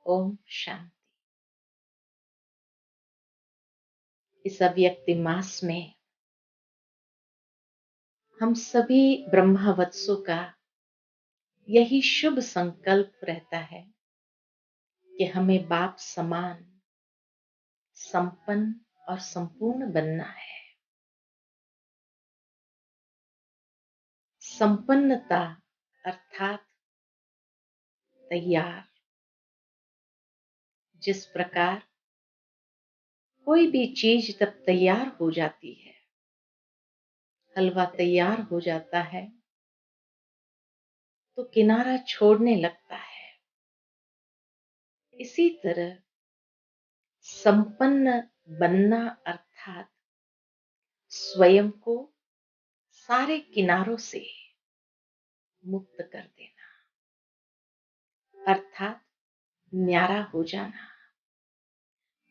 ओम शांति। इस अव्यक्त मास में हम सभी ब्रह्मवत्सों का यही शुभ संकल्प रहता है कि हमें बाप समान संपन्न और संपूर्ण बनना है। संपन्नता अर्थात तैयार। जिस प्रकार कोई भी चीज तब तैयार हो जाती है, हलवा तैयार हो जाता है तो किनारा छोड़ने लगता है, इसी तरह संपन्न बनना अर्थात स्वयं को सारे किनारों से मुक्त कर देना, अर्थात न्यारा हो जाना।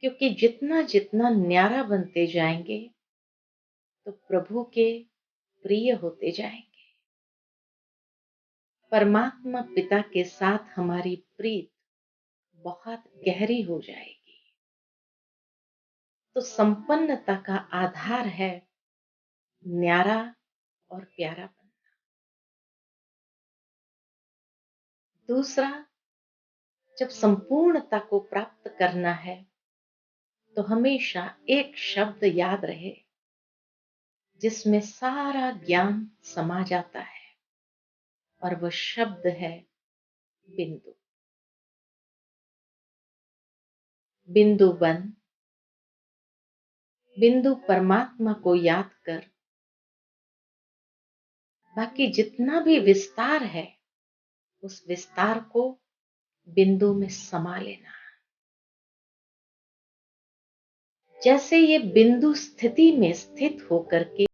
क्योंकि जितना जितना न्यारा बनते जाएंगे तो प्रभु के प्रिय होते जाएंगे। परमात्मा पिता के साथ हमारी प्रीत बहुत गहरी हो जाएगी। तो संपन्नता का आधार है न्यारा और प्यारा बनना। दूसरा, जब संपूर्णता को प्राप्त करना है तो हमेशा एक शब्द याद रहे जिसमें सारा ज्ञान समा जाता है, और वह शब्द है बिंदु। बिंदु बन, बिंदु परमात्मा को याद कर बाकी जितना भी विस्तार है उस विस्तार को बिंदु में समा लेना। जैसे ये बिंदु स्थिति में स्थित होकर के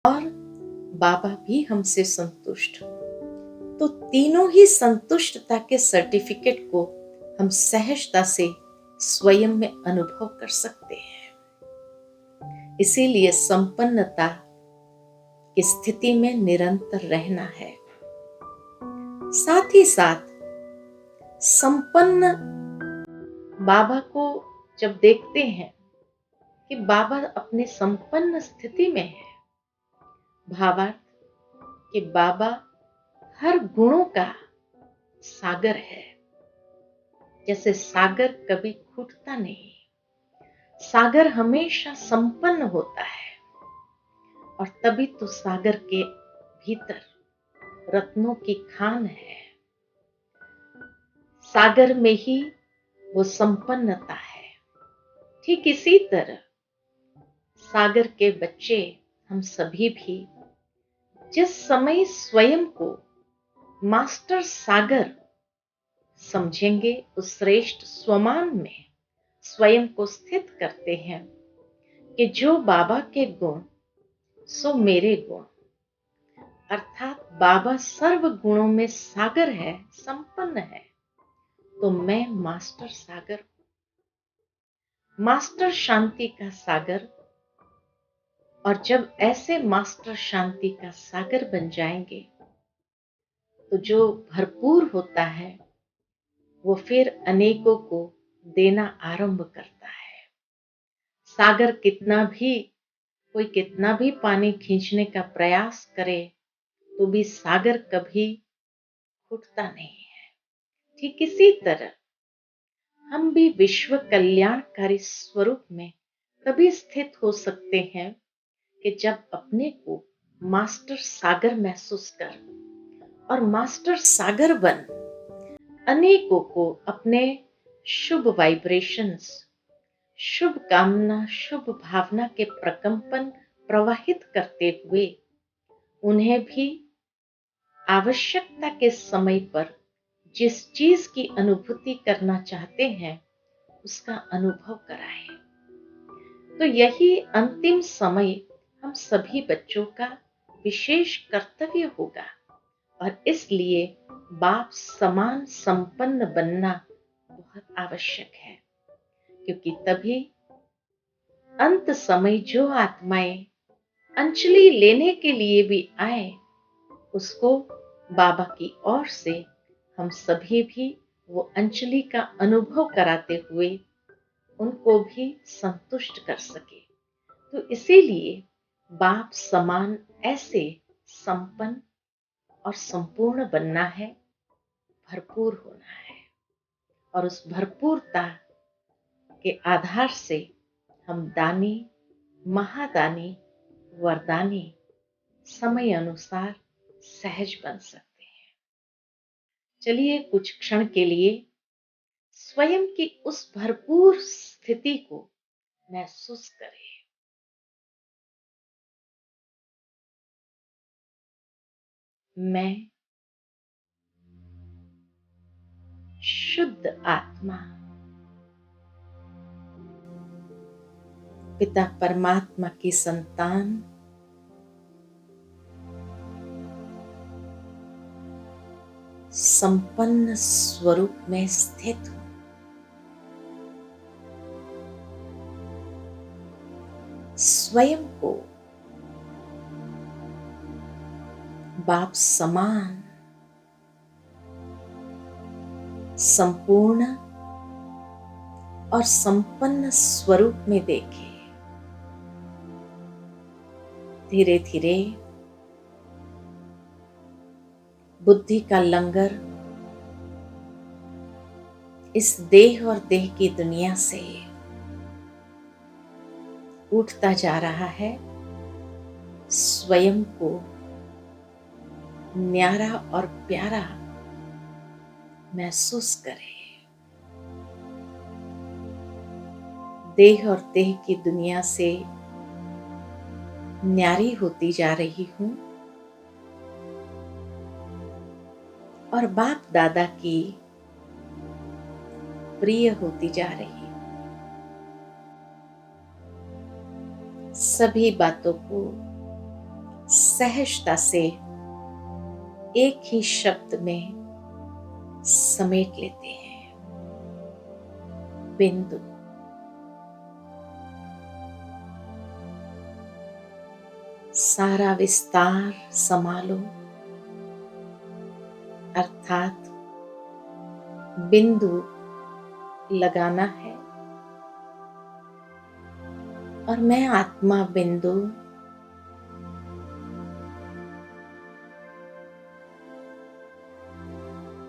और बाबा भी हमसे संतुष्ट हो, तो तीनों ही संतुष्टता के सर्टिफिकेट को हम सहजता से स्वयं में अनुभव कर सकते हैं। इसीलिए संपन्नता की स्थिति में निरंतर रहना है। साथ ही साथ संपन्न बाबा को जब देखते हैं कि बाबा अपने संपन्न स्थिति में है, भावार्थ कि बाबा हर गुणों का सागर है। जैसे सागर कभी घुटता नहीं, सागर हमेशा संपन्न होता है, और तभी तो सागर के भीतर रत्नों की खान है। सागर में ही वो संपन्नता है। ठीक इसी तरह सागर के बच्चे हम सभी भी जिस समय स्वयं को मास्टर सागर समझेंगे, उस श्रेष्ठ स्वमान में स्वयं को स्थित करते हैं कि जो बाबा के गुण सो मेरे गुण, अर्थात बाबा सर्व गुणों में सागर है, संपन्न है, तो मैं मास्टर सागर, मास्टर शांति का सागर। और जब ऐसे मास्टर शांति का सागर बन जाएंगे तो जो भरपूर होता है वो फिर अनेकों को देना आरंभ करता है। सागर कोई कितना भी पानी खींचने का प्रयास करे तो भी सागर कभी घुटता नहीं है। ठीक इसी तरह हम भी विश्व कल्याणकारी स्वरूप में तभी स्थित हो सकते हैं कि जब अपने को मास्टर सागर महसूस कर और मास्टर सागर बन अनेकों को अपने शुभ वाइब्रेशंस, शुभ कामना, शुभ भावना के प्रकंपन प्रवाहित करते हुए उन्हें भी आवश्यकता के समय पर जिस चीज की अनुभूति करना चाहते हैं उसका अनुभव कराएं। तो यही अंतिम समय हम सभी बच्चों का विशेष कर्तव्य होगा, और इसलिए बाप समान संपन्न बनना बहुत आवश्यक है, क्योंकि तभी अंत समय जो आत्माएं अंजलि लेने के लिए भी आए उसको बाबा की ओर से हम सभी भी वो अंजलि का अनुभव कराते हुए उनको भी संतुष्ट कर सके। तो इसीलिए बाप समान ऐसे संपन्न और संपूर्ण बनना है, भरपूर होना है, और उस भरपूरता के आधार से हम दानी, महादानी, वरदानी समय अनुसार सहज बन सकते हैं। चलिए कुछ क्षण के लिए स्वयं की उस भरपूर स्थिति को महसूस करें। मैं शुद्ध आत्मा पिता परमात्मा की संतान संपन्न स्वरूप में स्थित हूं। स्वयं को बाप समान संपूर्ण और संपन्न स्वरूप में देखें। धीरे धीरे बुद्धि का लंगर इस देह और देह की दुनिया से उठता जा रहा है। स्वयं को न्यारा और प्यारा महसूस करें। देह और देह की दुनिया से न्यारी होती जा रही हूं और बाप दादा की प्रिय होती जा रही हूं। सभी बातों को सहजता से एक ही शब्द में समेट लेते हैं। बिंदु। सारा विस्तार संभालो, अर्थात बिंदु लगाना है और मैं आत्मा बिंदु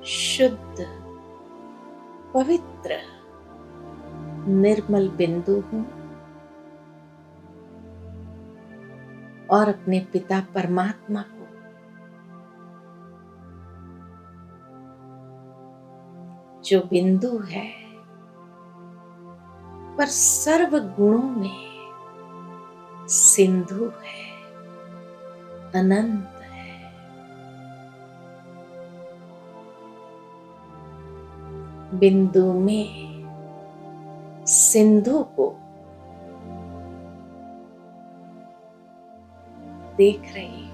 शुद्ध, पवित्र, निर्मल बिंदु हूं और अपने पिता परमात्मा को जो बिंदु है पर सर्व गुणों में सिंधु है, अनंत है, बिंदु में सिंधु को देख रही,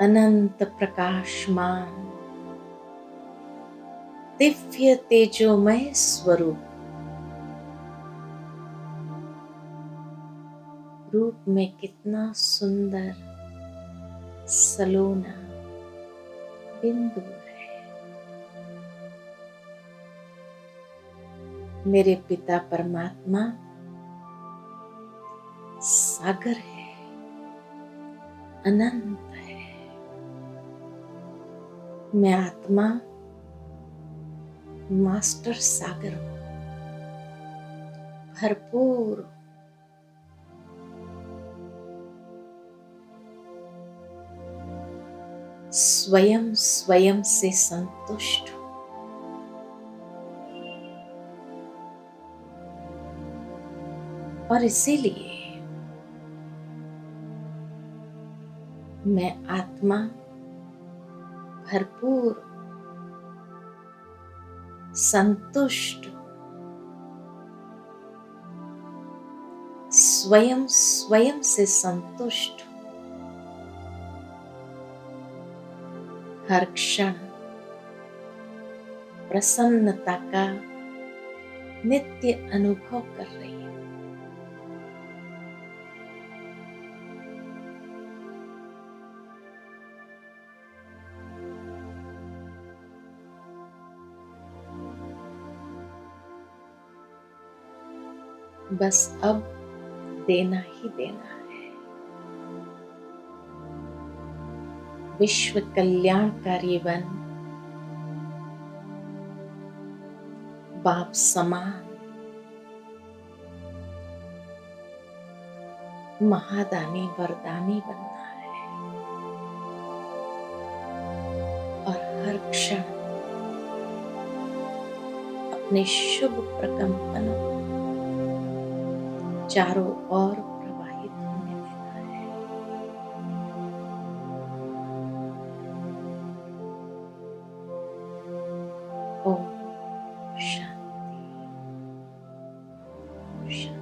अनंत प्रकाशमान दिव्य तेजोमय स्वरूप, रूप में कितना सुंदर सलोना बिंदु है। मेरे पिता परमात्मा सागर है, अनंत है। मैं आत्मा मास्टर सागर हूं, भरपूर, स्वयं स्वयं से संतुष्ट हूं। और इसीलिए मैं आत्मा भरपूर, संतुष्ट, स्वयं स्वयं से संतुष्ट, हर क्षण प्रसन्नता का नित्य अनुभव कर रही हूं। बस अब देना ही देना है। विश्व कल्याणकारी बन, बाप समान, महादानी वरदानी बनना है और हर क्षण अपने शुभ प्रकंपनों चारों ओर प्रवाहित होने देना है। ओम शांति शांति।